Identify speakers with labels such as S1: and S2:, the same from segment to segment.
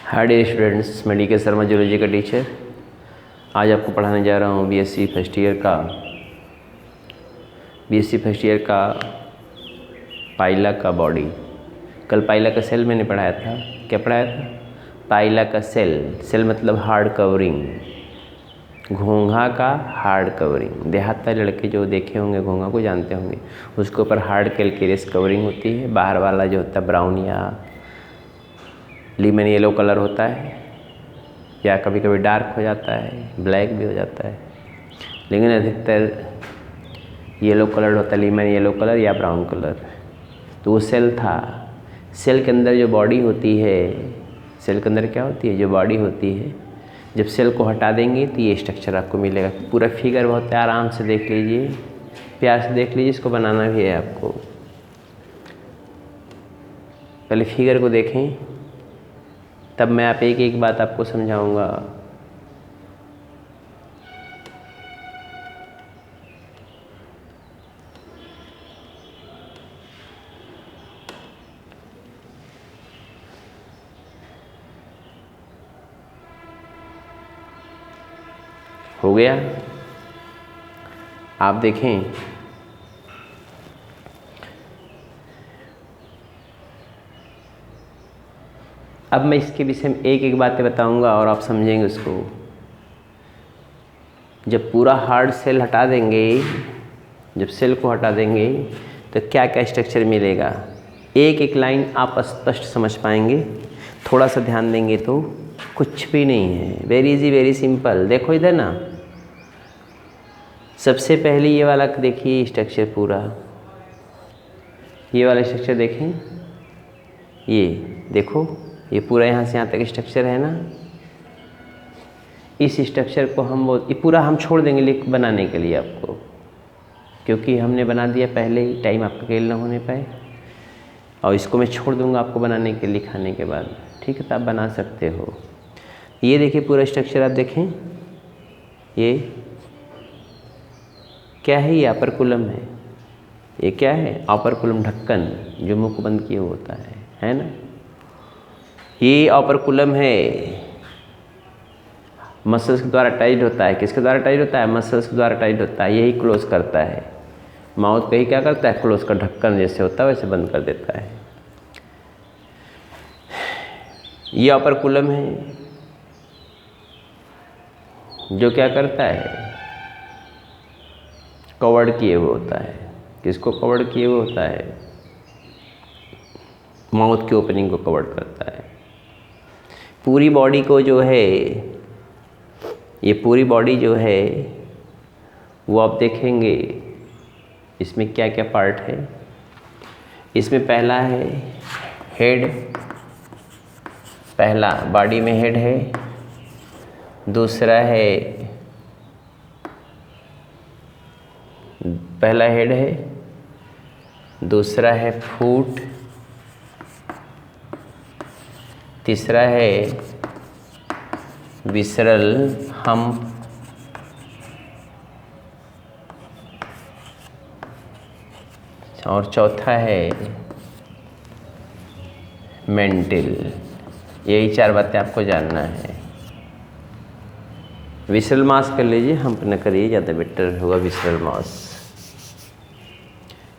S1: Hi dear students, मैं DK. Sharma zoology का teacher. आज आपको पढ़ाने जा रहा हूँ बीएससी फर्स्ट ईयर का पाइला का बॉडी। कल पाइला का सेल मैंने पढ़ाया था। क्या पढ़ाया था? पाइला का सेल मतलब हार्ड कवरिंग, घोंघा का हार्ड कवरिंग। देहात वाले लड़के जो देखे होंगे घोंघा को जानते होंगे, उसके ऊपर हार्ड कैल्केरियस कवरिंग होती है। बाहर वाला जो होता है ब्राउन या लीमन येलो कलर होता है, या कभी कभी डार्क हो जाता है, ब्लैक भी हो जाता है, लेकिन अधिकतर येलो कलर होता है, लीमन येलो कलर या ब्राउन कलर। तो वो सेल था। सेल के अंदर जो बॉडी होती है, सेल के अंदर क्या होती है? जो बॉडी होती है। जब सेल को हटा देंगे तो ये स्ट्रक्चर आपको मिलेगा। पूरा फिगर बहुत आराम से देख लीजिए, प्यार से देख लीजिए। इसको बनाना भी है आपको। पहले फिगर को देखें, तब मैं आप एक एक बात आपको समझाऊंगा। हो गया? आप देखें, अब मैं इसके विषय में एक एक बातें बताऊंगा और आप समझेंगे उसको। जब पूरा हार्ड सेल हटा देंगे, जब सेल को हटा देंगे तो क्या क्या स्ट्रक्चर मिलेगा, एक एक लाइन आप स्पष्ट समझ पाएंगे। थोड़ा सा ध्यान देंगे तो कुछ भी नहीं है, वेरी इजी, वेरी सिंपल। देखो इधर ना, सबसे पहले ये वाला देखिए स्ट्रक्चर पूरा, ये वाला स्ट्रक्चर देखें, ये देखो, ये पूरा यहाँ से यहाँ तक स्ट्रक्चर है ना। इस स्ट्रक्चर को ये पूरा हम छोड़ देंगे लिख बनाने के लिए आपको, क्योंकि हमने बना दिया पहले ही, टाइम आपका खेल ना होने पाए। और इसको मैं छोड़ दूंगा आपको बनाने के लिखाने के बाद, ठीक है? तो आप बना सकते हो। ये देखिए पूरा स्ट्रक्चर, आप देखें, ये क्या है? ये अपर है। ये क्या है? अपर कुलम, ढक्कन जो मुंह को बंद किए होता है ना। ये अपर कुलम है, मसल्स के द्वारा अटैच्ड होता है। किसके द्वारा अटैच्ड होता है? मसल्स के द्वारा अटैच्ड होता है। यही क्लोज करता है माउथ को। ही क्या करता है? क्लोज का ढक्कन जैसे होता है वैसे बंद कर देता है। ये अपर कुलम है जो क्या करता है? कवर्ड किए हुए होता है। किसको कवर्ड किए हुए होता है? माउथ की ओपनिंग को कवर्ड करता है। पूरी बॉडी को जो है, ये पूरी बॉडी जो है वो आप देखेंगे इसमें क्या क्या पार्ट है। इसमें पहला है हेड, पहला बॉडी में हेड है। दूसरा है, पहला हेड है, दूसरा है फुट, तीसरा है विसरल हम्प, और चौथा है मेंटल। यही चार बातें आपको जानना है। विसरल मास कर लीजिए, हम्प न करिए, ज़्यादा बेटर होगा। विसरल मास,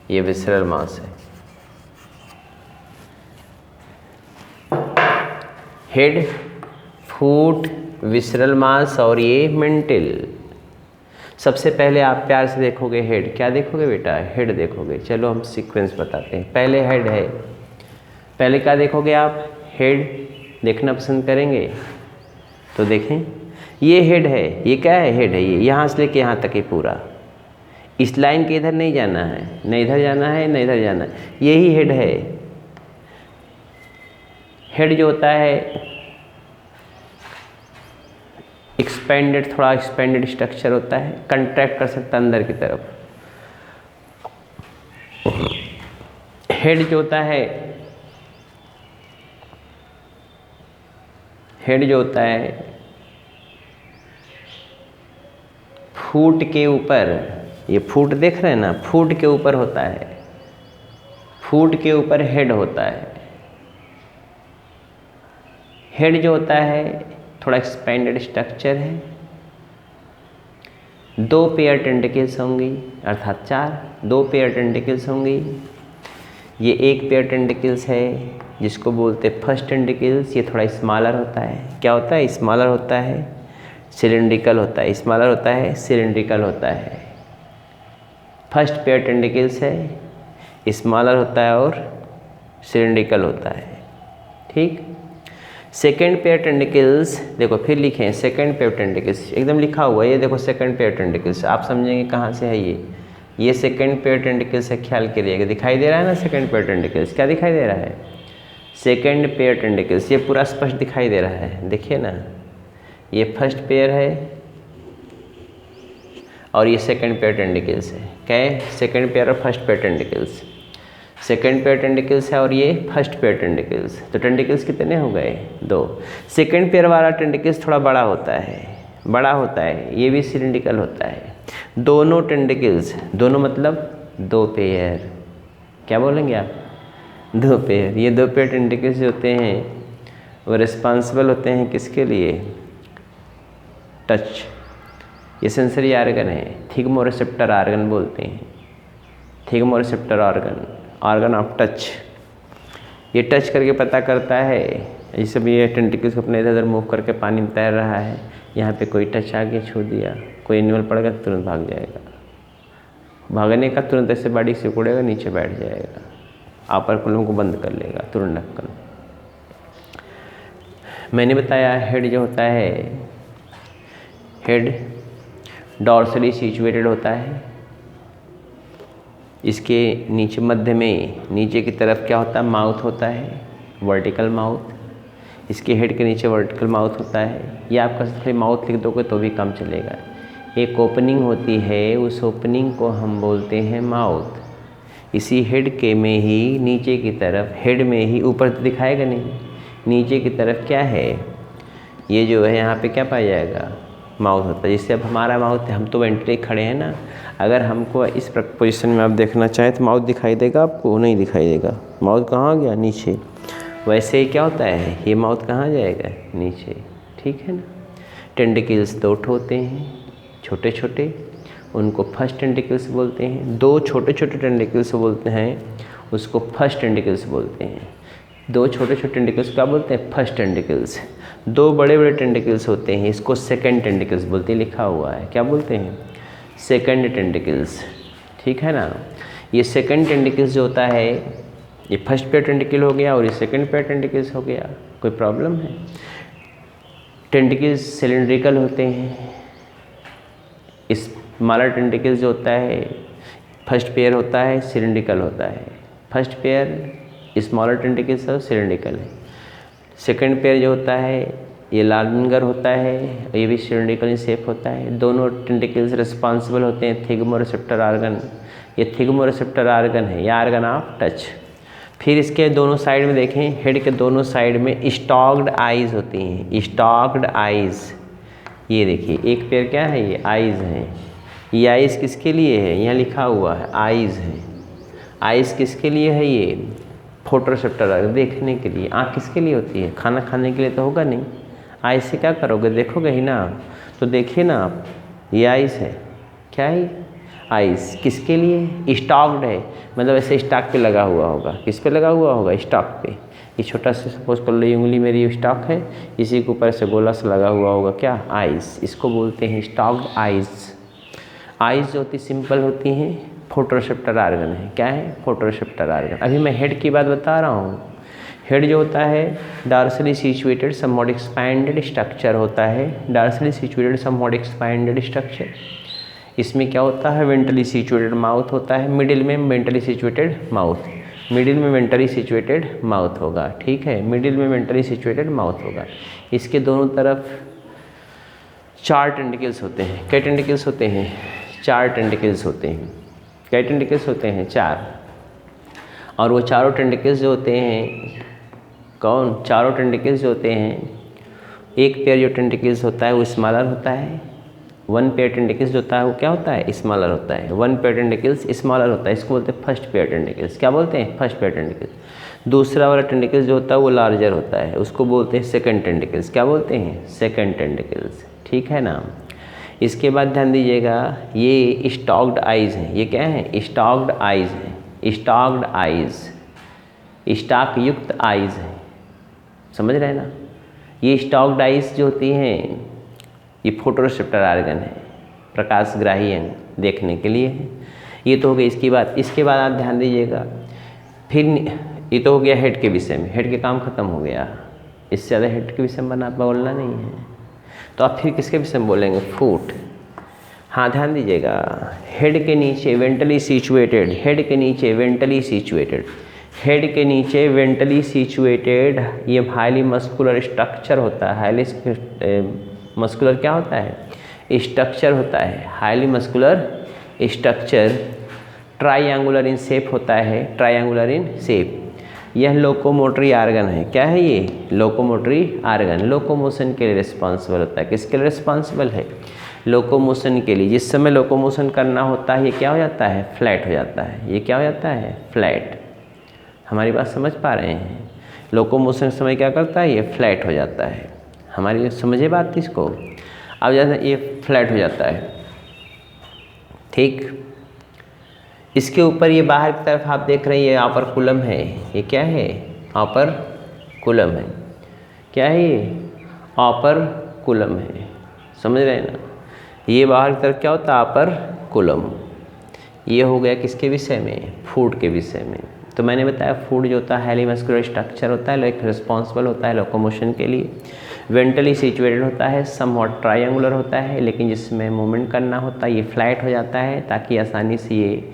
S1: ये विसरल मास है। हेड, फुट, विसरल मास और ये मेंटल। सबसे पहले आप प्यार से देखोगे हेड। क्या देखोगे बेटा? हेड देखोगे। चलो हम सीक्वेंस बताते हैं। पहले हेड है, पहले क्या देखोगे आप? हेड देखना पसंद करेंगे तो देखें, ये हेड है। ये क्या है? हेड है। ये यहाँ से लेके यहाँ तक ही पूरा। इस लाइन के इधर नहीं जाना है, न इधर जाना है न इधर जाना है, यही हेड है। हेड जो होता है एक्सपेंडेड, थोड़ा एक्सपेंडेड स्ट्रक्चर होता है, कंट्रैक्ट कर सकता है अंदर की तरफ। हेड जो होता है, हेड जो होता है फुट के ऊपर, ये फुट देख रहे हैं ना, फुट के ऊपर होता है। फुट के ऊपर हेड होता है। हेड जो होता है थोड़ा एक्सपेंडेड स्ट्रक्चर है, 2 पेयर टेंटिकल्स होंगी अर्थात 4, 2 पेयर टेंटिकल्स होंगी। ये 1 पेयर टेंटिकल्स है जिसको बोलते हैं फर्स्ट टेंटिकल्स। ये थोड़ा स्मॉलर होता है, क्या होता है, स्मॉलर होता है, सिलिंड्रिकल होता है, स्मॉलर होता है, सिलिंड्रिकल होता है। फर्स्ट पेयर टेंटिकल्स है, स्मॉलर होता है और सिलिंड्रिकल होता है, ठीक। सेकेंड पेयर टेंटिकल्स देखो फिर लिखे हैं, सेकेंड पेयर टेंटिकल्स एकदम लिखा हुआ है, ये देखो सेकेंड पेयर टेंटिकल्स, आप समझेंगे कहाँ से है ये सेकेंड पेयर टेंटिकल्स है, ख्याल करिएगा, दिखाई दे रहा है ना सेकेंड पेयर टेंटिकल्स, क्या दिखाई दे रहा है, सेकेंड पेयर टेंटिकल्स, ये पूरा स्पष्ट दिखाई दे रहा है, देखिए ना, ये फर्स्ट पेयर है और ये सेकेंड पेयर टेंटिकल्स है, क्या है, सेकेंड पेयर और first pair tentacles, second pair tentacles है और ये फर्स्ट पेयर टेंटिकल्स। तो टेंटिकल्स कितने हो गए, 2। सेकेंड पेयर वाला टेंटिकल्स थोड़ा बड़ा होता है, ये भी सिलिंड्रिकल होता है। दोनों टेंटिकल्स, दोनों मतलब 2 पेयर, क्या बोलेंगे आप, 2 पेयर। ये 2 पेयर टेंटिकल्स जो होते हैं वो रिस्पॉन्सिबल होते हैं किसके लिए, टच। ये सेंसरी आर्गन है, थिगमोरिसेप्टर आर्गन बोलते हैं, थिगमोरिसेप्टर ऑर्गन ऑफ टच। ये टच करके पता करता है, जैसे भी ये टेंटिकल्स को अपने इधर मूव करके पानी में तैर रहा है, यहाँ पे कोई टच आके छू दिया, कोई एनिमल पड़ेगा तो तुरंत भाग जाएगा, भागने का तुरंत ऐसे बॉडी से उड़ेगा, नीचे बैठ जाएगा, अपर कुलों को बंद कर लेगा तुरंत ढक्कन। मैंने बताया हेड जो होता है, हेड डॉर्सली सिचुएटेड होता है, इसके नीचे मध्य में नीचे की तरफ क्या होता है, माउथ होता है, वर्टिकल माउथ, इसके हेड के नीचे वर्टिकल माउथ होता है। या आप खाली माउथ लिख दोगे तो भी काम चलेगा। एक ओपनिंग होती है, उस ओपनिंग को हम बोलते हैं माउथ। इसी हेड के में ही नीचे की तरफ, हेड में ही, ऊपर तो दिखाएगा नहीं, नीचे की तरफ क्या है, ये जो है यहाँ पे क्या पाया जाएगा, माउथ होता है। जिससे अब हमारा माउथ, हम तो वेंटिलेटरी खड़े हैं ना, अगर हमको इस पोजीशन में आप देखना चाहें तो माउथ दिखाई देगा आपको, नहीं दिखाई देगा, माउथ कहाँ गया, नीचे। वैसे ही क्या होता है, ये माउथ कहाँ जाएगा, नीचे, ठीक है ना। टेंटिकल्स 2 होते हैं, छोटे छोटे, उनको फर्स्ट टेंटिकल्स बोलते हैं। 2 छोटे छोटे टेंटिकल्स बोलते हैं, उसको फर्स्ट टेंटिकल्स बोलते हैं। 2 छोटे छोटे टेंटिकल्स क्या बोलते हैं, फर्स्ट टेंटिकल्स। 2 बड़े बड़े टेंटिकल्स होते हैं, इसको सेकंड टेंटिकल्स बोलते हैं, लिखा हुआ है, क्या बोलते हैं, सेकंड टेंटिकल्स, ठीक है ना। ये सेकंड टेंटिकल्स जो होता है, ये फर्स्ट पेयर टेंटिकल हो गया और ये सेकंड पेयर टेंटिकल्स हो गया, कोई प्रॉब्लम है। टेंटिकल्स सिलिंड्रिकल होते हैं, स्मॉलर टेंटिकल्स जो होता है, फर्स्ट पेयर होता है, सिलिंड्रिकल होता है। फर्स्ट पेयर स्मॉलर टेंटिकल्स सब सिलिंड्रिकल है। सेकंड पेयर जो होता है ये लार्जर होता है, ये भी सिलिंड्रिकल शेप होता है। दोनों टेंटिकल्स रिस्पॉन्सिबल होते हैं थिगमोरिसेप्टर ऑर्गन, ये थिगमोरिसेप्टर ऑर्गन है, ये ऑर्गन ऑफ टच। फिर इसके दोनों साइड में देखें, हेड के दोनों साइड में स्टॉक्ड आइज़ होती हैं, स्टॉक्ड आइज़। ये देखिए एक पेयर क्या है, ये आइज़ हैं। ये आइज़ किसके लिए है, यहाँ लिखा हुआ है आइज़ है। आइज़ किसके लिए है, ये फोटोरिसेप्टर ऑर्गन, देखने के लिए। आँख किसके लिए होती है, खाना खाने के लिए तो होगा नहीं, आइज़ से क्या करोगे, देखोगे ही ना। तो देखिए ना आप, ये आइज़ है, क्या है, आइज़ किसके लिए, स्टॉक्ड है, मतलब ऐसे स्टॉक पे लगा हुआ होगा। किस पे लगा हुआ होगा, स्टॉक पे। ये छोटा सा सपोज कर लो, उंगली मेरी स्टॉक है, इसी के ऊपर से गोला सा लगा हुआ होगा, क्या, आइज़। इसको बोलते हैं स्टॉक्ड आइज़। आइज़ जो होती सिंपल होती हैं, फोटोरिसेप्टर ऑर्गन है, क्या है, फोटोरिसेप्टर ऑर्गन। अभी मैं हेड की बात बता रहा हूँ। हेड जो होता है डार्सली सिचुएटेड समवॉट एक्सपैंडेड स्ट्रक्चर होता है, डार्सली सिचुएटेड समवॉट एक्सपैंडेड स्ट्रक्चर। इसमें क्या होता है, वेंट्रली सिचुएटेड माउथ होता है, मिडिल में वेंट्रली सिचुएटेड माउथ, मिडिल में वेंट्रली सिचुएटेड माउथ होगा, ठीक है, मिडिल में वेंट्रली सिचुएटेड माउथ होगा। इसके दोनों तरफ 4 टेंटिकल्स होते हैं। कई टेंटिकल्स होते हैं, 4 टेंटिकल्स होते हैं। कई टेंटिकल्स होते हैं, 4। और वो चारों टेंटिकल्स जो होते हैं, कौन, चारों टेंटिकल्स जो होते हैं, एक पेयर जो टेंटिकल्स होता है वो स्मॉलर होता है, 1 पेयर टेंटिकल्स जो होता है वो क्या होता है, स्मॉलर होता है। 1 पेयर टेंटिकल्स स्मॉलर होता है, इसको बोलते हैं फर्स्ट पेयर टेंटिकल्स। क्या बोलते हैं, फर्स्ट पेयर टेंटिकल्स। दूसरा वाला टेंटिकल्स जो होता है वो लार्जर होता है, उसको बोलते हैं सेकंड टेंटिकल्स। क्या बोलते हैं? Second tentacles. ठीक है ना। इसके बाद ध्यान दीजिएगा, ये स्टॉक्ड आइज़ हैं। ये क्या है? स्टॉक्ड आइज़ हैं। स्टॉक्ड आइज़, स्टॉक युक्त आइज़ हैं, समझ रहे हैं ना। ये स्टॉक्ड आइज़ जो होती हैं ये फोटोरिसेप्टर आर्गन है, प्रकाशग्राही अंग देखने के लिए है। ये तो हो गई इसकी बात। इसके बाद आप ध्यान दीजिएगा, फिर ये तो हो गया हेड के विषय में, हेड के काम खत्म हो गया। इससे ज़्यादा हेड के विषय में बोलना नहीं है, तो आप फिर किसके विषय में बोलेंगे? फुट। हाँ ध्यान दीजिएगा, हेड के नीचे वेंटली सिचुएटेड, हेड के नीचे वेंटली सिचुएटेड, हेड के नीचे वेंटली सिचुएटेड ये हाईली मस्कुलर स्ट्रक्चर होता है। हाईली मस्कुलर क्या होता है? स्ट्रक्चर होता है। Highly muscular structure triangular in shape होता है, ट्रायंगुलर इन शेप। यह लोकोमोटरी आर्गन है। क्या है ये? Locomotory argon. लोकोमोशन के लिए रिस्पॉन्सिबल होता है। किसके लिए रिस्पॉन्सिबल है? लोकोमोशन के लिए। जिस समय लोकोमोशन करना होता है ये क्या हो जाता है? फ्लैट हो जाता है। ये क्या हो जाता है? फ्लैट। हमारी बात समझ पा रहे हैं? लोकोमोशन समय क्या करता है? ये फ्लैट हो जाता है। हमारी समझे बात इसको? अब जैसे ये फ्लैट हो जाता है, ठीक। इसके ऊपर ये बाहर की तरफ आप देख रहे हैं, ये अपर कुलम है। ये क्या है? अपर कुलम है। क्या है ये? अपर कुलम है। समझ रहे हैं ना। ये बाहर की तरफ क्या होता है? अपर कुलम। ये हो गया किसके विषय में? फूड के विषय में। तो मैंने बताया फूड जो होता है हाईली मस्कुलर स्ट्रक्चर होता है, लाइक रिस्पॉन्सिबल होता है लोकोमोशन के लिए। वेंटली सिचुएटेड होता है, समवॉट ट्रायंगुलर होता है, लेकिन जिसमें मूवमेंट करना होता है ये फ्लैट हो जाता है, ताकि आसानी से ये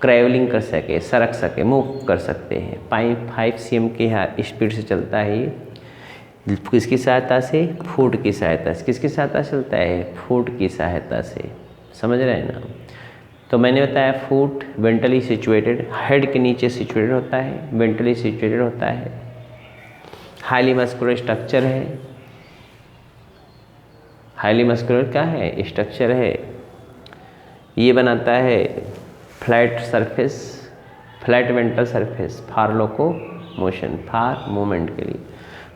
S1: ट्रैवलिंग कर सके, सरक सके, मूव कर सकते हैं। 5 cm की स्पीड से चलता है ये। किसकी सहायता से? फूड की सहायता से। किसकी सहायता से चलता है? फूड की सहायता से। समझ रहे हैं ना। तो मैंने बताया फूट वेंटली सिचुएटेड, हेड के नीचे सिचुएटेड होता है, वेंटली सिचुएटेड होता है, हाईली मस्कुलर स्ट्रक्चर है। हाईली मस्कुलर क्या है? स्ट्रक्चर है। ये बनाता है flat surface, flat ventral surface for locomotion, for movement के लिए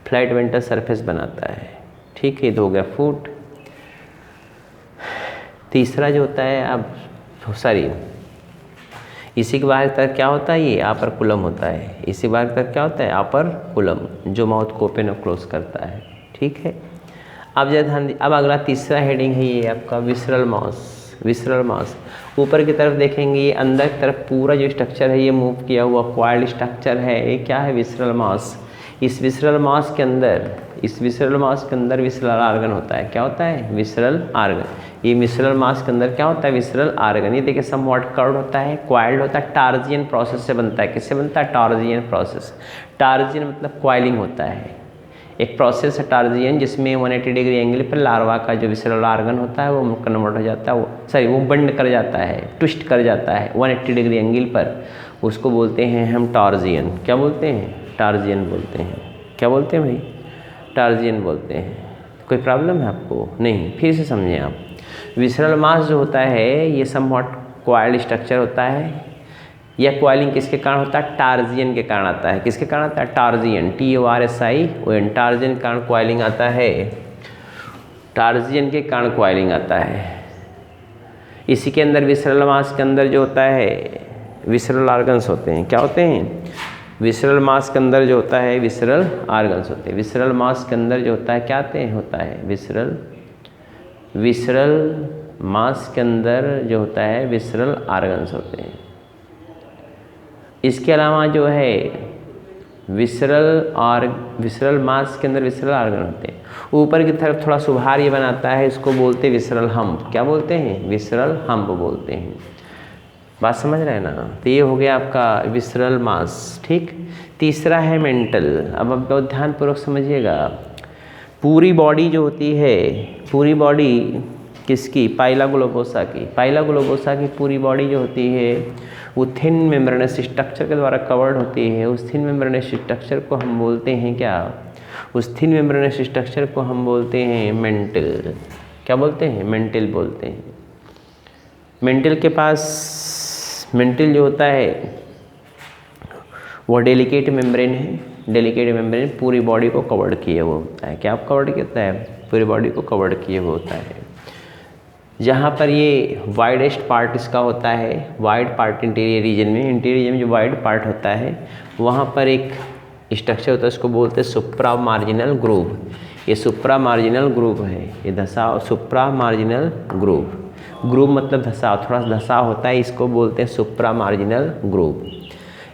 S1: फ्लैट वेंट्रल सरफेस बनाता है। ठीक है, तो हो गया फूट। तीसरा जो होता है, अब सॉरी, इसी के बाद तक क्या होता है? ये अपर कुलम होता है। इसी के बाद तक क्या होता है? अपर कुलम, जो माउथ को ओपन और क्लोज करता है। ठीक है। अब जब ध्यान, अब अगला तीसरा हेडिंग है ये आपका विसरल मास। विसरल मास ऊपर की तरफ देखेंगे, ये अंदर की तरफ पूरा जो स्ट्रक्चर है ये मूव किया हुआ क्वाइल्ड स्ट्रक्चर है। ये क्या है? विसरल मास। इस विसरल मास के अंदर, इस विसरल मास के अंदर विसरल आर्गन होता है। क्या होता है? Visceral organ. ये विसरल मास के अंदर क्या होता है? Visceral organ. ये देखिए समवॉट कर्व्ड होता है, क्वाइल्ड होता है, टार्जियन प्रोसेस से बनता है। किससे बनता है? टार्जियन प्रोसेस। टार्जियन मतलब क्वाइलिंग होता है। एक प्रोसेस है टार्जियन, जिसमें 180 डिग्री एंगल पर लार्वा का जो विसरल आर्गन होता है वो कन्वर्ट हो जाता है, वो बेंड कर जाता है, ट्विस्ट कर जाता है 180 डिग्री एंगल पर। उसको बोलते हैं हम टार्जियन। क्या बोलते हैं? टार्जियन बोलते हैं। क्या बोलते हैं भाई? टार्जियन बोलते हैं। कोई प्रॉब्लम है आपको? नहीं, फिर से समझें आप। विसरल मास जो होता है ये समवॉट क्वाइल्ड स्ट्रक्चर होता है। यह क्वाइलिंग किसके कारण होता है? टार्जियन के कारण आता है। किसके कारण आता है? टार्जियन, TORSION, टार्जियन के कारण क्वाइलिंग आता है। टार्जियन के कारण क्वाइलिंग आता है। इसी के अंदर विसरल मास के अंदर जो होता है विसरल आर्गन्स होते हैं। क्या होते हैं? विसरल मास के अंदर जो होता है विसरल आर्गन्स होते हैं। विसरल मास के अंदर जो होता है क्या होता है? विसरल मास के अंदर जो होता है विसरल आर्गन्स होते हैं। इसके अलावा जो है विसरल मास के अंदर विसरल आर्गन होते हैं। ऊपर की तरफ थोड़ा सुधार ये बनाता है, इसको बोलते हैं विसरल हम्प। क्या बोलते हैं? विसरल हम्प बोलते हैं। बात समझ रहे हैं ना। तो ये हो गया आपका विसरल मास। ठीक। तीसरा है मेंटल। अब आप बहुत ध्यानपूर्वक समझिएगा। पूरी बॉडी जो होती है, पूरी बॉडी किसकी? पाइला ग्लोबोसा की। पाइला ग्लोबोसा की पूरी बॉडी जो होती है वो थिन मेम्ब्रेनस स्ट्रक्चर के द्वारा कवर्ड होती है। उस थिन मेम्ब्रेनस स्ट्रक्चर को हम बोलते हैं क्या? उस थिन मेम्ब्रेनस स्ट्रक्चर को हम बोलते हैं मेंटल। क्या बोलते हैं? मेंटल बोलते हैं। मेंटल के पास, मेंटल जो होता है वो डेलिकेट मेम्ब्रेन है। डेलिकेट मेम्ब्रेन पूरी बॉडी को कवर्ड किए हुआ होता है। क्या कवर्ड करता है? पूरी बॉडी को कवर्ड किए हुआ होता है। जहाँ पर ये वाइडेस्ट पार्ट इसका होता है, वाइड पार्ट इंटीरियर रीजन में जो वाइड पार्ट होता है वहाँ पर एक स्ट्रक्चर होता है, उसको बोलते हैं सुप्रा मार्जिनल ग्रूव। ये सुप्रा मार्जिनल ग्रूव है, ये धसाव सुप्रा मार्जिनल ग्रूव। ग्रूव मतलब धसाव, थोड़ा सा धसाव होता है, इसको बोलते हैं सुप्रा मार्जिनल ग्रूव।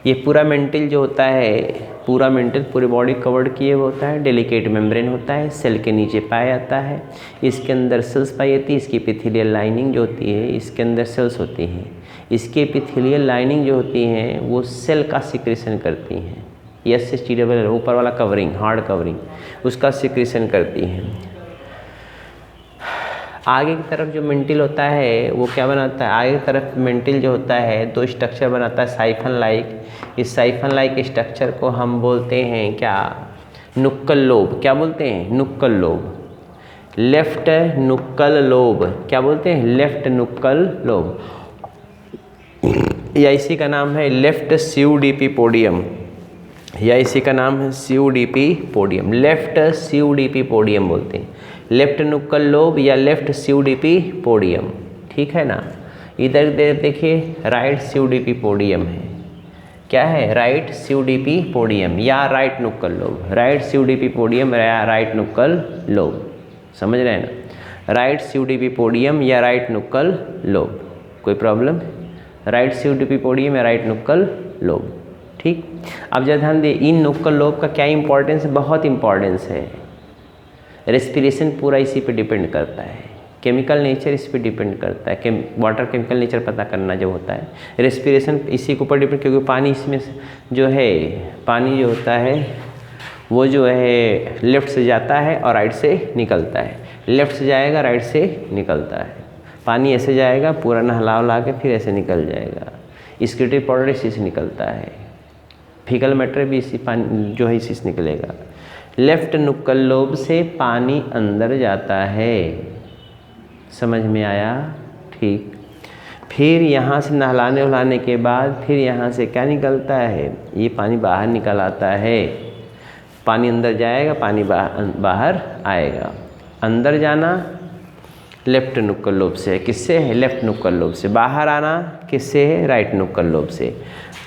S1: ये पूरा मेंटल जो होता है, पूरा मेंटल पूरी बॉडी कवर्ड किए हुए होता है। डेलिकेट मेम्ब्रेन होता है, सेल के नीचे पाया जाता है। इसके अंदर सेल्स पाई जाती है। इसकी एपिथेलियल लाइनिंग जो होती है, इसके अंदर सेल्स होती हैं। इसकी एपिथेलियल लाइनिंग जो होती हैं वो सेल का सिक्रेशन करती हैं। SHTWL ऊपर वाला कवरिंग, हार्ड कवरिंग, उसका सिक्रेशन करती हैं। आगे की तरफ जो मेंटिल होता है वो क्या बनाता है? आगे की तरफ मेंटिल जो होता है दो स्ट्रक्चर बनाता है साइफन लाइक। इस साइफन लाइक स्ट्रक्चर को हम बोलते हैं क्या? Nuchal lobe. क्या बोलते हैं? Nuchal lobe. Left nuchal lobe. क्या बोलते हैं? लेफ्ट नुक्कल लोब, या इसी का नाम है लेफ्ट CUDP पोडियम, या इसी का नाम है CUDP podium. Left CUDP podium बोलते हैं, लेफ्ट नुक्कल लोब या लेफ्ट CUDP पोडियम। ठीक है ना? इधर देखिए राइट CUDP पोडियम है। क्या है? राइट CUDP पोडियम या right nuchal lobe. Right CUDP podium या राइट नुक्कल लोब, समझ रहे हैं ना? राइट CUDP पोडियम या राइट नुक्कल लोब, कोई प्रॉब्लम? राइट CUDP पोडियम या राइट नुक्कल लोब। ठीक, अब जरा ध्यान दिए, इन नुक्कल लोब का क्या इंपॉर्टेंस है? बहुत इंपॉर्टेंस है। रेस्पिरेशन पूरा इसी पे डिपेंड करता है, केमिकल नेचर इस पे डिपेंड करता है। वाटर केमिकल नेचर पता करना जब होता है, रेस्पिरेशन इसी के ऊपर डिपेंड, क्योंकि पानी इसमें जो है, पानी जो होता है वो जो है लेफ़्ट से जाता है और राइट से निकलता है। लेफ़्ट से जाएगा, राइट से निकलता है। पानी ऐसे जाएगा, पूरा नहला उला के फिर ऐसे निकल जाएगा। स्क्रिटिव पाउडर इसी से निकलता है, फीकल मैटर भी इसी पानी जो है इसी से निकलेगा। लेफ्ट नुक्कल लोब से पानी अंदर जाता है, समझ में आया? ठीक, फिर यहाँ से नहलाने उहलाने के बाद फिर यहाँ से क्या निकलता है? ये पानी बाहर निकल आता है। पानी अंदर जाएगा, पानी बाहर आएगा। अंदर जाना लेफ्ट नुक्कल लोब से, किससे है? लेफ्ट नुक्कल लोब से। बाहर आना किससे है? राइट नुक्कल लोब से।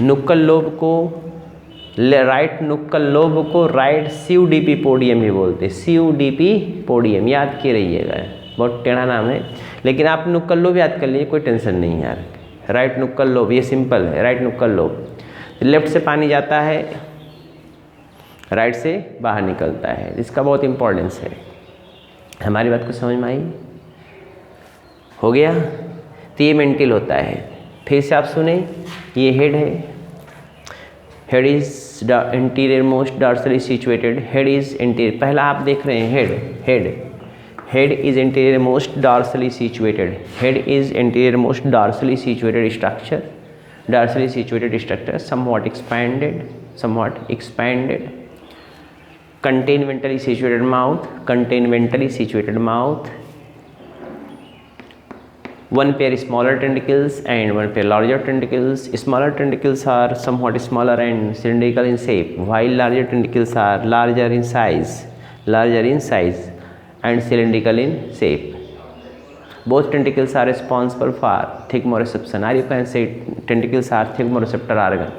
S1: नुक्कल लोब को, राइट नुक्कल लोब को राइट CUDP पोडियम ही बोलते हैं। CUDP पोडियम याद किए रहिएगा, बहुत टेढ़ा नाम है, लेकिन आप नुक्कल लोब याद कर लीजिए, कोई टेंशन नहीं यार। राइट नुक्कल लोब, ये सिंपल है, राइट नुक्कल लोब। लेफ्ट से पानी जाता है, राइट से बाहर निकलता है, इसका बहुत इंपॉर्टेंस है। हमारी बात को समझ में आई? हो गया? तो ये मेंटल होता है। फिर से आप सुने, ये हेड है। Head is interior most dorsally situated. Head is interior, पहला आप देख रहे हैं head is interior most dorsally situated. Head is interior most dorsally situated structure, dorsally situated structure, somewhat expanded, contain ventrally situated mouth, one pair smaller tentacles and one pair larger tentacles. Smaller tentacles are somewhat smaller and cylindrical in shape, while larger tentacles are larger in size and cylindrical in shape. Both tentacles are responsible for thigmoreception, or you can say tentacles are thigmoreceptor organ.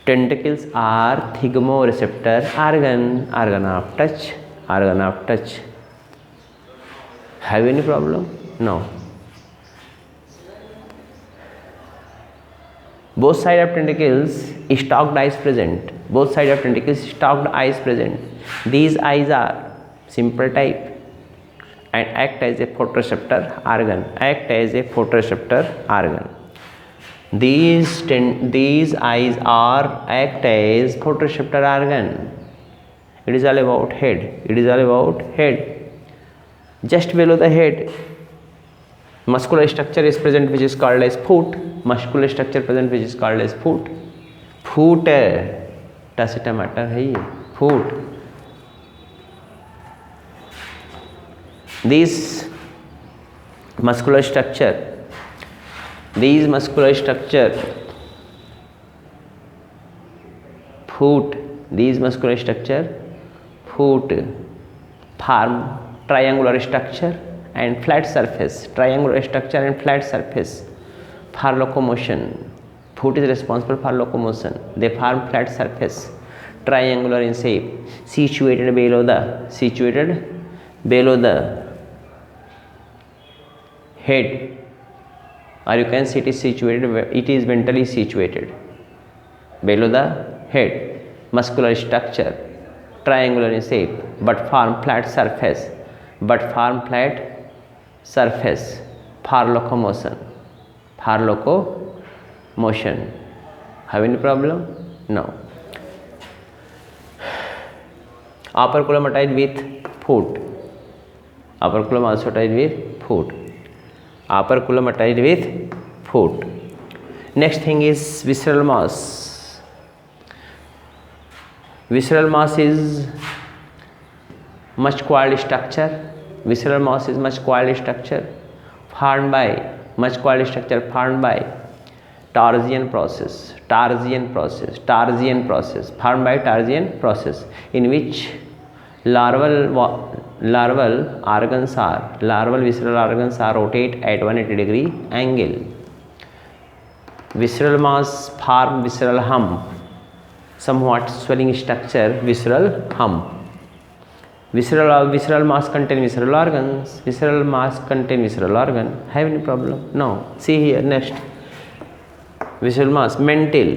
S1: Tentacles are thigmoreceptor organ of touch. Have any problem? No. Both sides of tentacles stalked eyes present. These eyes are simple type and act as a photoreceptor organ. These eyes are act as photoreceptor organ. It is all about head. Just below the head, muscular structure is present which is called as foot. Foot टस टमाटर है ये, foot. These muscular structure foot, these muscular structure, foot, form triangular structure and flat surface, triangular structure and flat surface for locomotion. Foot is responsible for locomotion. They form flat surface, triangular in shape, situated below the head, or you can say it is ventrally situated below the head. Muscular structure, triangular in shape, but form flat surface for locomotion. Have any problem? No. Upper column attached with foot. Upper column also attached with foot. Upper column attached with foot. Next thing is visceral mass. Visceral mass is much coiled structure. Visceral mass is much coiled structure formed by Tarsian process, formed by Tarsian process, in which larval visceral organs are rotate at 180 degree angle. Visceral mass form visceral hump, somewhat swelling structure, visceral hump. Visceral mass contain visceral organs. Visceral mass contain visceral organ. Have any problem? No. See here next. Visceral mass. Mental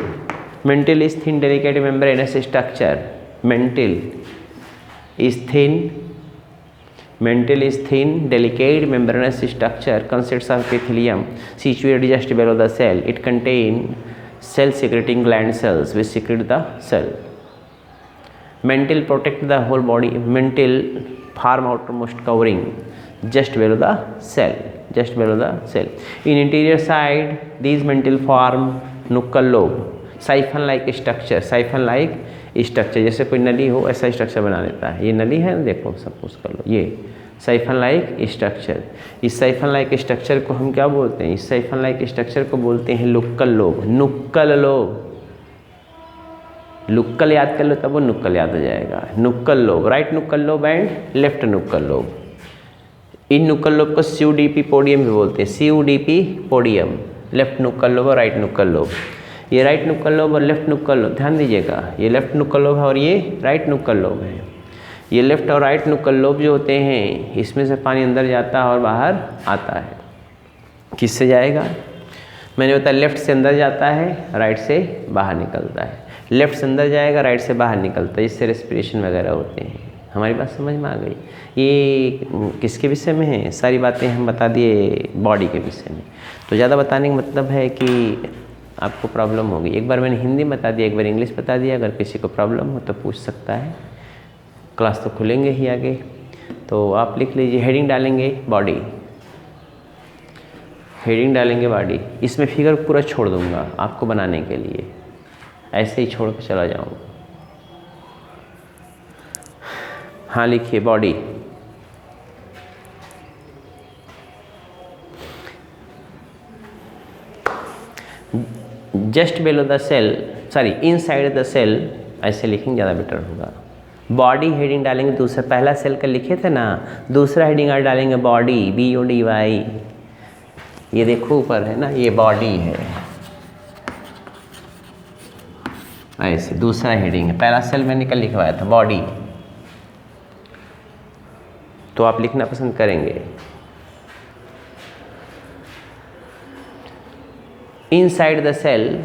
S1: is thin, delicate membranous structure. Mental is thin, delicate membranous structure consists of epithelium situated just below the cell. It contains cell secreting gland cells which secrete the cell. Mantle protect the whole body. Mantle form outermost covering just below the cell. In interior side, these mantle form nuchal lobe, siphon like structure. जैसे कोई नली हो ऐसा structure बना लेता है. ये नली है ना, देखो सपोज कर लो, ये साइफन लाइक स्ट्रक्चर. इस साइफन लाइक स्ट्रक्चर को हम क्या बोलते हैं? इस साइफन लाइक स्ट्रक्चर को बोलते हैं लुक्कल लोब. लुक्कल याद कर लो तब वो नुक्कल याद हो जाएगा. Nuchal lobe, right nuchal lobe and left nuchal lobe. इन नुक्कल लोब को CUDP पोडियम भी बोलते हैं. CUDP podium, left nuchal lobe और राइट नुक्कल लोब. ये राइट नुक्कल लोब और लेफ्ट नुक्कल लोब, ध्यान दीजिएगा, ये लेफ्ट नुक्कल लोब है और ये राइट नुक्कल लोब है. ये लेफ्ट और राइट नुक्कल लोब जो होते हैं, इसमें से पानी अंदर जाता है और बाहर आता है. किससे जाएगा? मैंने बताया लेफ्ट से अंदर जाता है, राइट से बाहर निकलता है. लेफ्ट से अंदर जाएगा, राइट से बाहर निकलता है. इससे रेस्पिरेशन वगैरह होते हैं. हमारी बात समझ में आ गई? ये किसके विषय में है? सारी बातें हम बता दिए बॉडी के विषय में. तो ज़्यादा बताने का मतलब है कि आपको प्रॉब्लम होगी. एक बार मैंने हिंदी बता दिया, एक बार इंग्लिश बता दिया. अगर किसी को प्रॉब्लम हो तो पूछ सकता है. क्लास तो खुलेंगे ही आगे. तो आप लिख लीजिए, हेडिंग डालेंगे बॉडी, इसमें फिगर पूरा छोड़ दूंगा आपको बनाने के लिए. ऐसे ही छोड़ कर चला जाऊँगा. हाँ लिखिए body. Just below the cell, sorry inside the cell, ऐसे लिखेंगे ज़्यादा बेटर होगा. बॉडी हेडिंग डालेंगे दूसरा, पहला सेल का लिखे थे ना, दूसरा हेडिंग और डालेंगे बॉडी, BODY. ये देखो ऊपर है ना, ये बॉडी है. ऐसे दूसरा हेडिंग है. पहला सेल मैंने कल लिखवाया था बॉडी, तो आप लिखना पसंद करेंगे. inside the cell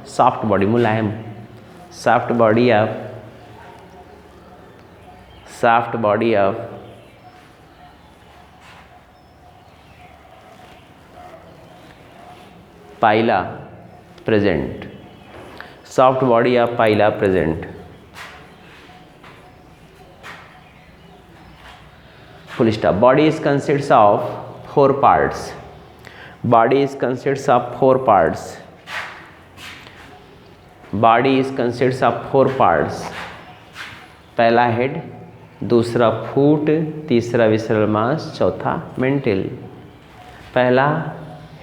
S1: soft body Mulayam, soft body of pila present, soft body of pila present. Full stop. Body is consists of 4 parts. पहला हेड, दूसरा फूट, तीसरा विसरल मास, चौथा मेंटल। पहला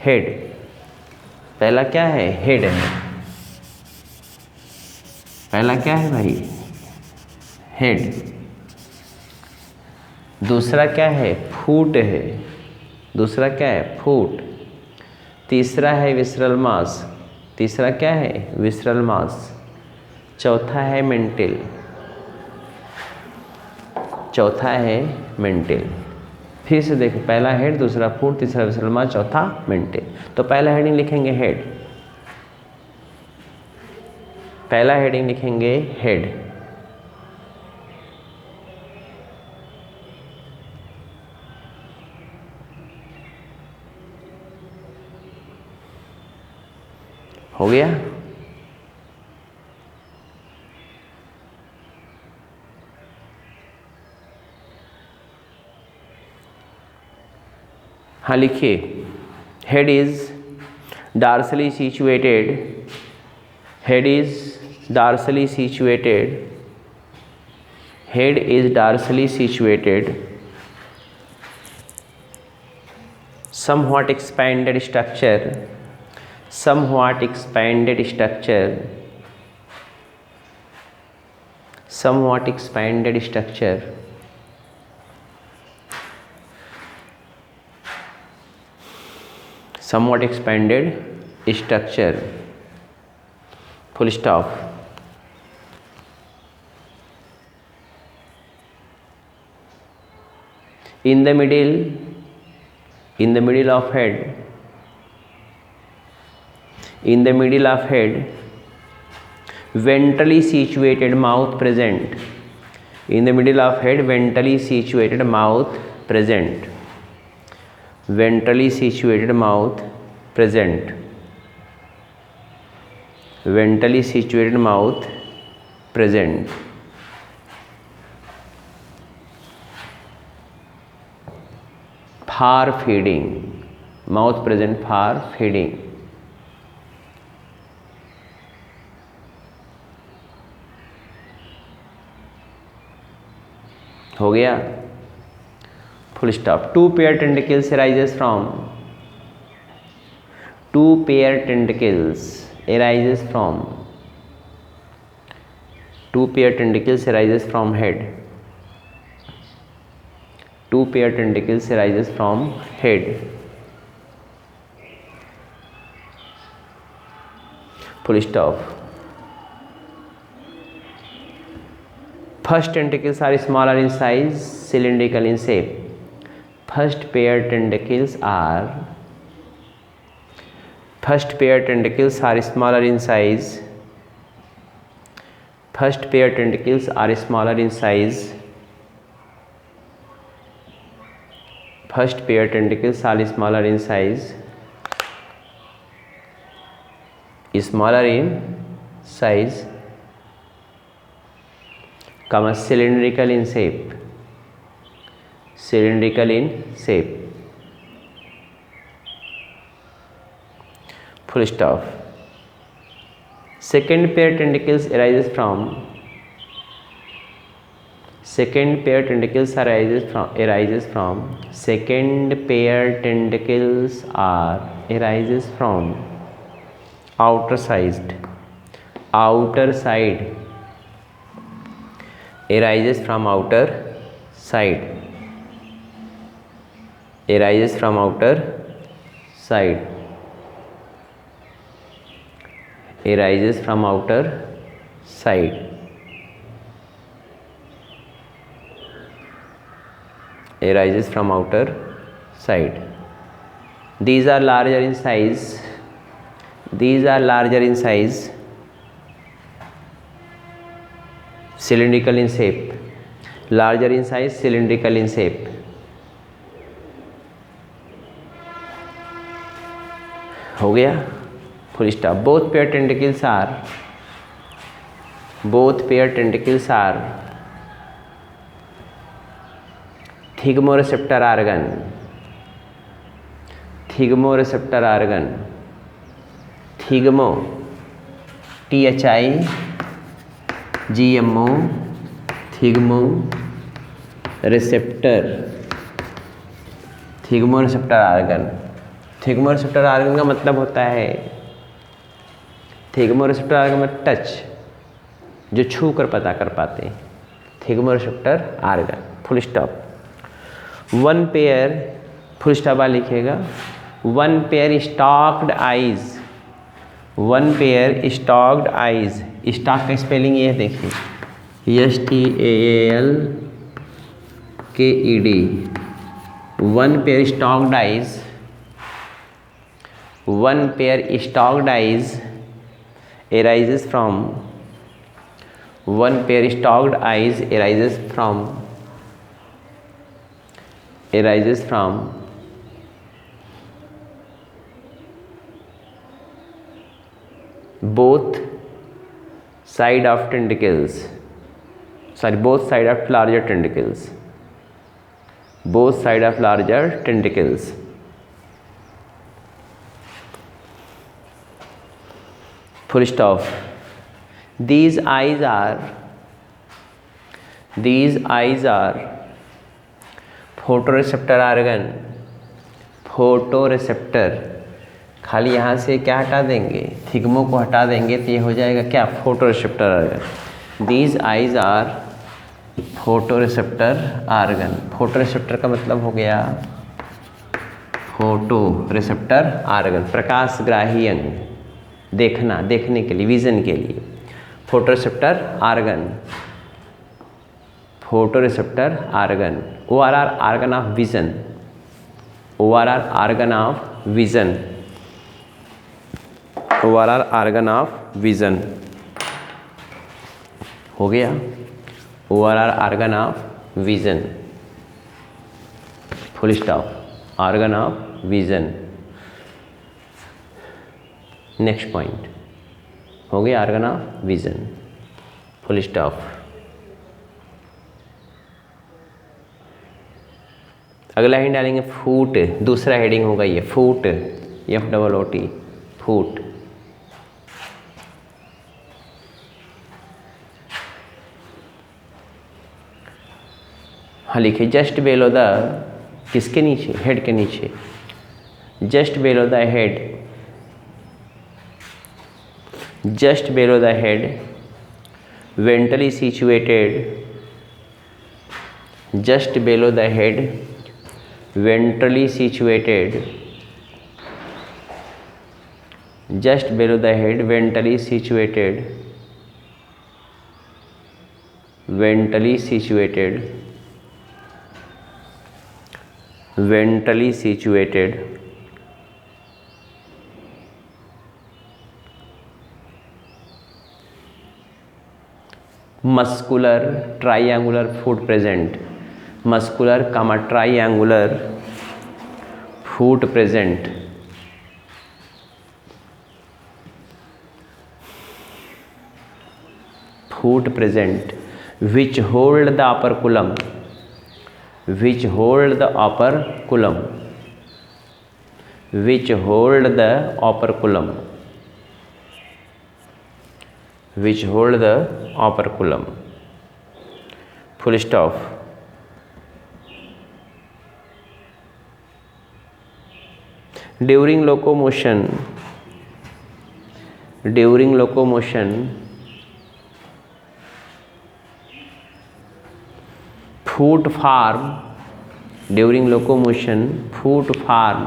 S1: हेड, पहला क्या है? हेड है। पहला क्या है भाई? हेड। दूसरा क्या है? फूट है। दूसरा क्या है? फूट। तीसरा है विसरल मास। तीसरा क्या है? विसरल मास। चौथा है मेंटल। चौथा है मेंटल। फिर से देखो, पहला हेड, दूसरा फूट, तीसरा विसरल मास, चौथा मेंटल। तो पहला हेडिंग लिखेंगे हेड। पहला हेडिंग लिखेंगे हेड। हो गया? हाँ लिखिए, head is dorsally situated, head is dorsally situated, head is dorsally situated, somewhat expanded structure, somewhat expanded structure, somewhat expanded structure, somewhat expanded structure, full stop. In the middle of head, in the middle of head, ventrally situated mouth present. In the middle of head, ventrally situated mouth present. Ventrally situated mouth present. Ventrally situated mouth present. For feeding, mouth present for feeding. हो गया? Full stop. Two pair tentacles arises from. Two pair tentacles arises from. Two pair tentacles arises from head. Two pair tentacles arises from head. Full stop. First tentacles are smaller in size, cylindrical in shape. First pair tentacles are smaller in size. First pair tentacles are smaller in size. First pair tentacles are smaller in size. Smaller in size, comma, cylindrical in shape. Cylindrical in shape. Full stop. Second pair tentacles arises from. Second pair tentacles arises from. Second pair tentacles arises from outer side. Arises from outer side. Arises from outer side. Arises from outer side. Arises from outer side. These are larger in size. These are larger in size. Cylindrical in shape. Larger in size, cylindrical in shape. हो गया? Full stop. Both pair tentacles are thigmoreceptor organ. Thigmoreceptor organ. Thigmo, THIGMO, thigmo receptor, thigmoreceptor organ. Thigmoreceptor organ का मतलब होता है, थिग्मोरिसेप्टर argon में touch, जो छू कर पता कर पाते हैं, thigmoreceptor organ. Full stop. One pair, full stop वाला लिखिएगा, one pair stalked eyes, one pair stalked eyes. Stalk का स्पेलिंग ये देखिए, STALKED। One pair stalked eyes, one pair stalked eyes arises from, one pair stalked eyes arises from both side of tentacles, both side of larger tentacles, both side of larger tentacles. Full stop. These eyes are photoreceptor organ, photoreceptor. खाली यहाँ से क्या हटा देंगे, थिग्मो को हटा देंगे तो ये हो जाएगा क्या, photoreceptor organ. These eyes are photoreceptor organ. Photoreceptor का मतलब हो गया फोटोरिसेप्टर ऑर्गन, प्रकाशग्राही अंग, देखना, देखने के लिए, विजन के लिए। Photoreceptor organ, photoreceptor organ. ORR organ of vision, ORR organ of vision, ORR organ of vision. हो गया, ORR organ of vision. Full stop, organ of vision. Next point हो गया, organ of vision. Full stop. अगला heading डालेंगे foot, दूसरा heading होगा ये फूट, FOOT, फूट। हाँ लिखिए, जस्ट बेलो द, किसके नीचे, हेड के नीचे, just bellow the head, just below the head, ventrally situated, just below the head, ventrally situated, just below the head, ventrally situated, ventrally situated, ventrally situated, muscular triangular foot present, muscular comma triangular foot present. Foot present which hold the operculum, which hold the operculum, which hold the operculum, which hold the operculum. Full stop. During locomotion, foot form, during locomotion foot form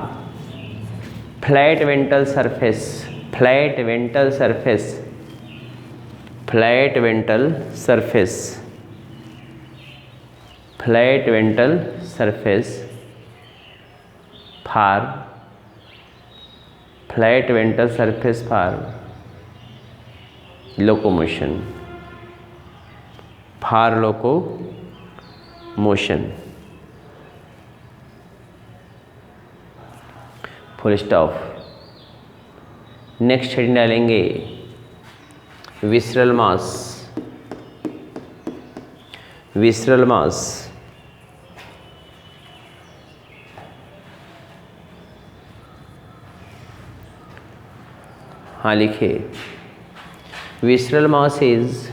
S1: flat ventral surface, flat ventral surface, flat ventral surface, flat ventral surface for, flat ventral surface for locomotion, for locomotion. Full stop. Next heading डालेंगे visceral mass, visceral mass. हाँ लिखिए, visceral mass is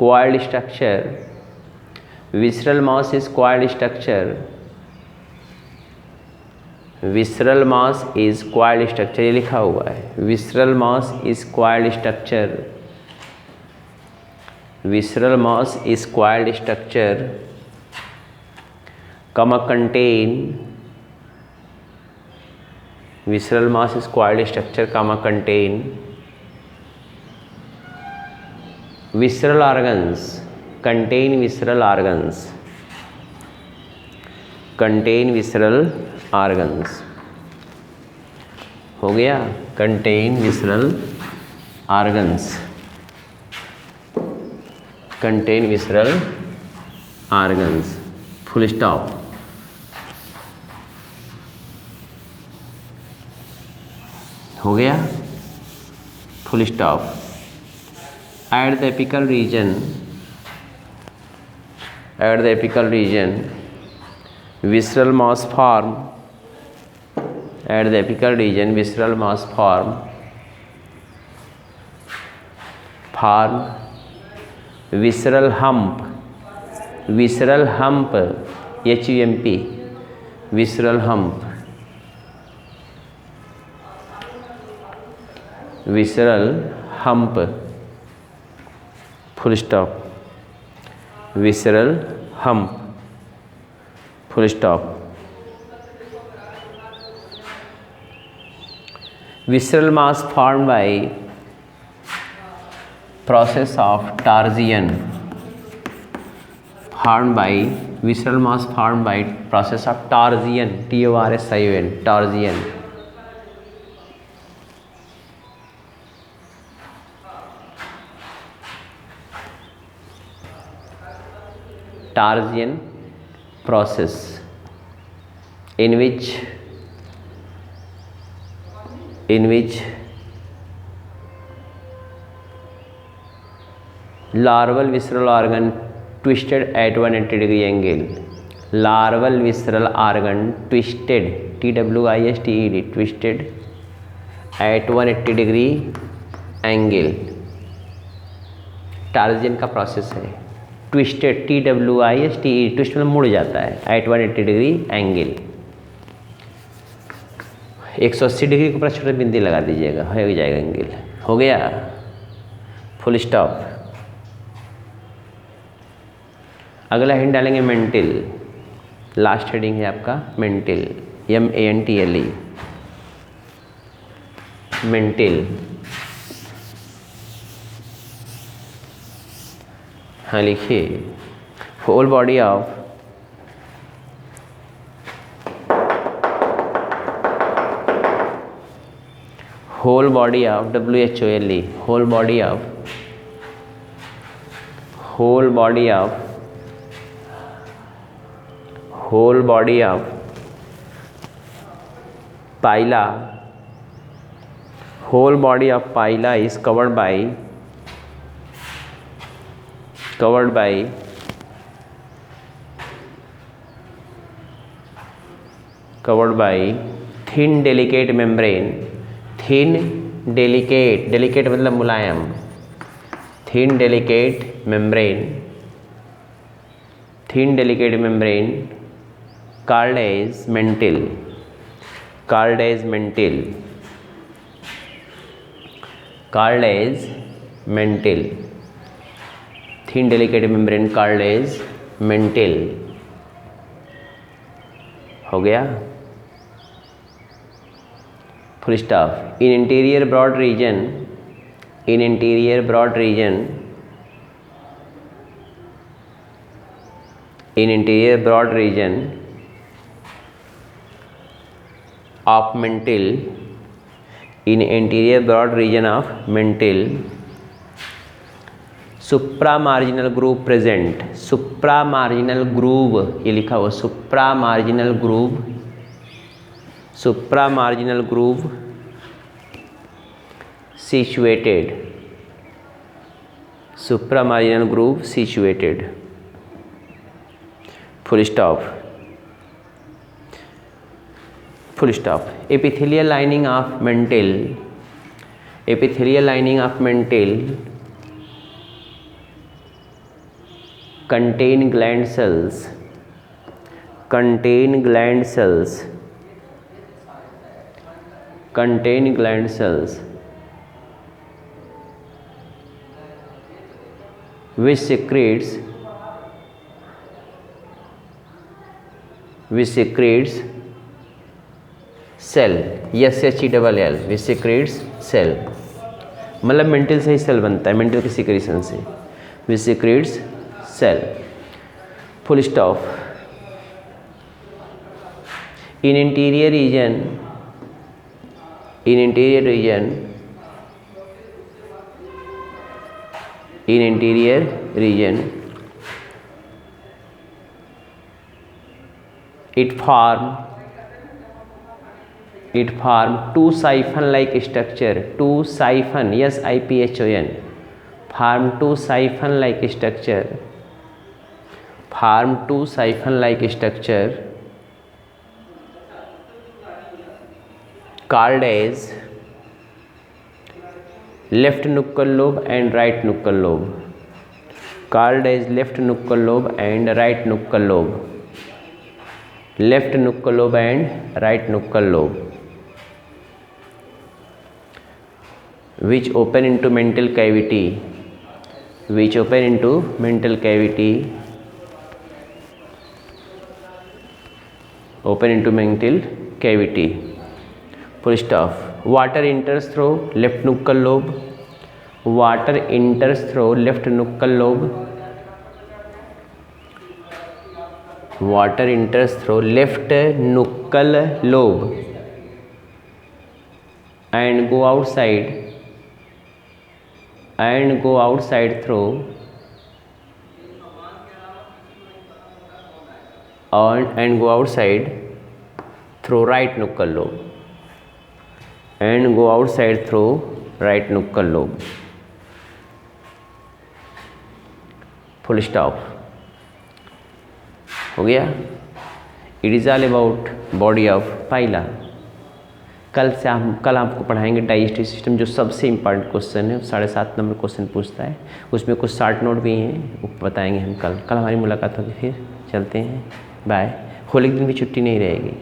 S1: coiled structure visceral mass is coiled structure, visceral mass is coiled structure, ये लिखा हुआ है, visceral mass is coiled structure, visceral mass is coiled structure, comma contain, visceral mass is coiled structure, comma contain visceral organs, contain visceral organs, contain visceral organs, हो गया, contain visceral organs, contain visceral organs, full stop. हो गया, full stop. At the apical region, at the apical region visceral mass form, at the apical region visceral mass form visceral hump, visceral hump, HUMP, visceral hump, visceral hump, full stop, visceral hump, full stop. Visceral mass formed by process of torsion, formed by visceral mass formed by process of torsion, TORSION, torsion. Tarsian process in which larval visceral organ twisted at 180 degree angle, larval visceral organ twisted, TWISTED, twisted at 180 degree angle, टार्जियन का process है. Twisted, TWISTED, twist में मुड़ जाता है, eight 180 degree angle, 180 degree के ऊपर छोटे बिंदी लगा दीजिएगा, हो जाएगा एंगल. हो गया, फुल स्टॉप. अगला हेड डालेंगे मेंटिल, लास्ट हेडिंग है आपका मेंटिल, MANTLE, मेंटिल. हाँ लिखिए, whole body of WHOLE, WHOLE, whole body of pila, whole body of pila is covered by thin delicate membrane, thin delicate मतलब मुलायम, thin delicate membrane called as mentil, thin delicate membrane called as mentil. हो गया, full stop. in interior broad region of mentil, in anterior broad region of mentil, supramarginal groove present, supramarginal groove, ये लिखा हुआ supramarginal groove situated, supramarginal groove situated. Full stop. Epithelial lining of mentil, contain gland cells, contain gland cells, contain gland cells which secretes cell, yes H E double L, which secretes cell, मतलब mental से ही cell बनता है, mental के secretion से, which secretes cell, full stop. In interior region, it form two siphon like structure, two siphon, yes SIPHON, form two siphon like structure, called as left nuchal lobe and right nuchal lobe, called as left nuchal lobe and right nuchal lobe, left nuchal lobe and right nuchal lobe, which open into mental cavity, full stop. Water enters through left nuchal lobe, water enters through left nuchal lobe, water enters through left nuchal lobe and go outside through right nuchal lobe, right nuchal lobe, full stop. हो गया. It is all about body of Pila. कल आपको पढ़ाएंगे digestive system, जो सबसे important question है, 7.5 number question पूछता है, उसमें कुछ शॉर्ट नोट भी हैं, वो बताएंगे हम कल हमारी मुलाकात होगी. फिर चलते हैं, बाय. होली के दिन भी छुट्टी नहीं रहेगी.